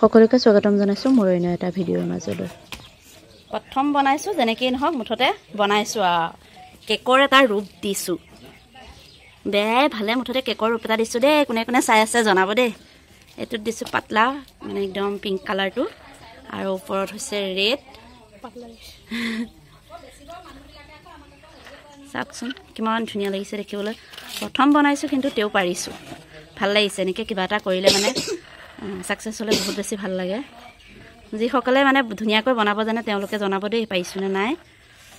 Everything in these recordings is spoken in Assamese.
সকলোকে স্বাগতম জনাইছো মোৰ এনে এটা ভিডিঅ'ৰ মাজলৈ। প্ৰথম বনাইছো যেনেকৈ নহওক মুঠতে বনাইছো আৰু কেকৰ এটা ৰূপ দিছো। বেয়াই ভালে মুঠতে কেকৰ ৰূপ এটা দিছো দেই। কোনে কোনে চাই আছে জনাব দেই। এইটোত দিছো পাতলা মানে একদম পিংক কালাৰটো আৰু ওপৰত হৈছে ৰেড। চাওকচোন কিমান ধুনীয়া লাগিছে দেখিবলৈ। প্ৰথম বনাইছো কিন্তু তেও পাৰিছো। ভাল লাগিছে এনেকৈ কিবা এটা কৰিলে মানে সাকসেস হলে বহুত বেছি ভাল লাগে। যিসকলে মানে ধুনীয়াকৈ বনাব জানে তেওঁলোকে জনাব দেই পাৰিছো নে নাই।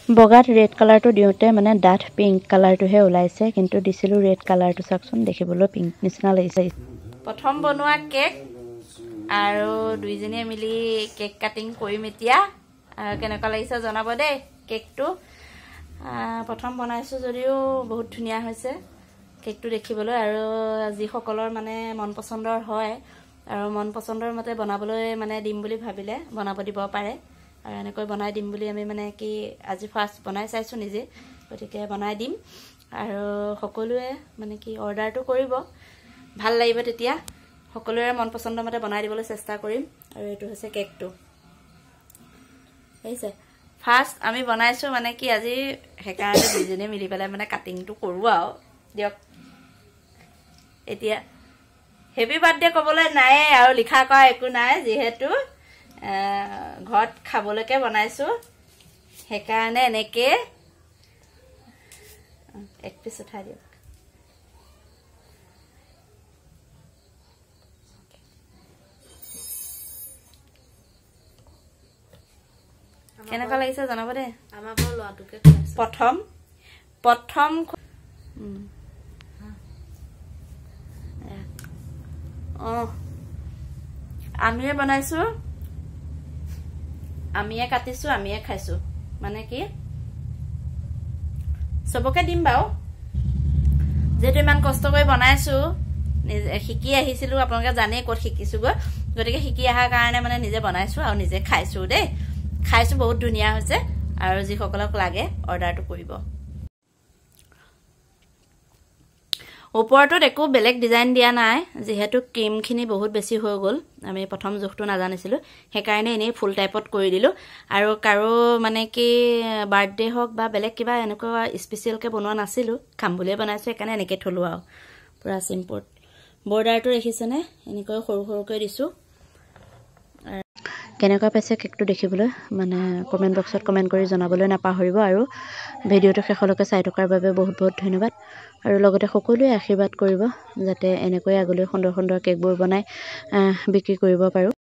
বগাত ৰেড কালাৰটো দিওঁতে মানে ডাঠ পিংক কালাৰটোহে ওলাইছে, কিন্তু দিছিলো ৰেড কালাৰটো। চাওকচোন দেখিবলৈ পিংক নিচিনা লাগিছে। প্ৰথম বনোৱা কেক আৰু দুইজনীয়ে মিলি কেক কাটিং কৰিম এতিয়া। কেনেকুৱা লাগিছে জনাব দেই। কেকটো প্ৰথম বনাইছো যদিও বহুত ধুনীয়া হৈছে কেকটো দেখিবলৈ, আৰু যিসকলৰ মানে মন পছন্দৰ হয় আৰু মন পছন্দৰ মতে বনাবলৈ মানে দিম বুলি ভাবিলে বনাব দিব পাৰে। আৰু এনেকৈ বনাই দিম বুলি আমি মানে কি আজি ফাৰ্ষ্ট বনাই চাইছো নিজে, গতিকে বনাই দিম আৰু সকলোৱে মানে কি অৰ্ডাৰটো কৰিব, ভাল লাগিব তেতিয়া। সকলোৰে মন পছন্দৰ মতে বনাই দিবলৈ চেষ্টা কৰিম। আৰু এইটো হৈছে কেকটো হৈছে ফাৰ্ষ্ট আমি বনাইছো মানে কি আজি, সেইকাৰণে দুইজনীয়ে মিলি পেলাই মানে কাটিংটো কৰো আৰু দিয়ক। এতিয়া হেপী বাৰ্থডে ক'বলৈ নাই আৰু লিখা কৰা একো নাই, যিহেতু ঘৰত খাবলৈকে বনাইছো সেইকাৰণে এনেকে এক পিচ উঠাই দিয়ক। কেনেকুৱা লাগিছে জনাব দেই। আমাৰ ল'ৰাটোকে প্ৰথম আমিয়ে বনাইছো, আমিয়ে কাটিছো, আমিয়ে খাইছো। মানে কি চবকে দিম বাৰু, যেহেতু ইমান কষ্ট কৰি বনাইছো, শিকি আহিছিলো। আপোনালোকে জানেই ক'ত শিকিছোগৈ, গতিকে শিকি অহাৰ কাৰণে মানে নিজে বনাইছো আৰু নিজে খাইছো দেই। খাইছো বহুত ধুনীয়া হৈছে, আৰু যিসকলক লাগে অৰ্ডাৰটো কৰিব। ওপৰটোত একো বেলেগ ডিজাইন দিয়া নাই, যিহেতু ক্ৰীমখিনি বহুত বেছি হৈ গ'ল। আমি প্ৰথম জোখটো নাজানিছিলোঁ, সেইকাৰণে এনেই ফুল টাইপত কৰি দিলোঁ। আৰু কাৰো মানে কি বাৰ্থডে হওক বা বেলেগ কিবা এনেকুৱা স্পেচিয়েলকৈ বনোৱা নাছিলোঁ, খাম বুলিয়ে বনাইছোঁ, সেইকাৰণে এনেকৈ থলোঁ আৰু পূৰা চিম্পুল। বৰ্ডাৰটো দেখিছেনে, এনেকৈ সৰু সৰুকৈ দিছোঁ। কেনেকুৱা পাইছে কেকটো দেখিবলৈ মানে কমেণ্ট বক্সত কমেণ্ট কৰি জনাবলৈ নাপাহৰিব। আৰু ভিডিঅ'টো শেষলৈকে চাই থকাৰ বাবে বহুত বহুত ধন্যবাদ। আৰু লগতে সকলোৱে আশীৰ্বাদ কৰিব যাতে এনেকৈ আগলৈ সুন্দৰ সুন্দৰ কেকবোৰ বনাই বিক্ৰী কৰিব পাৰোঁ।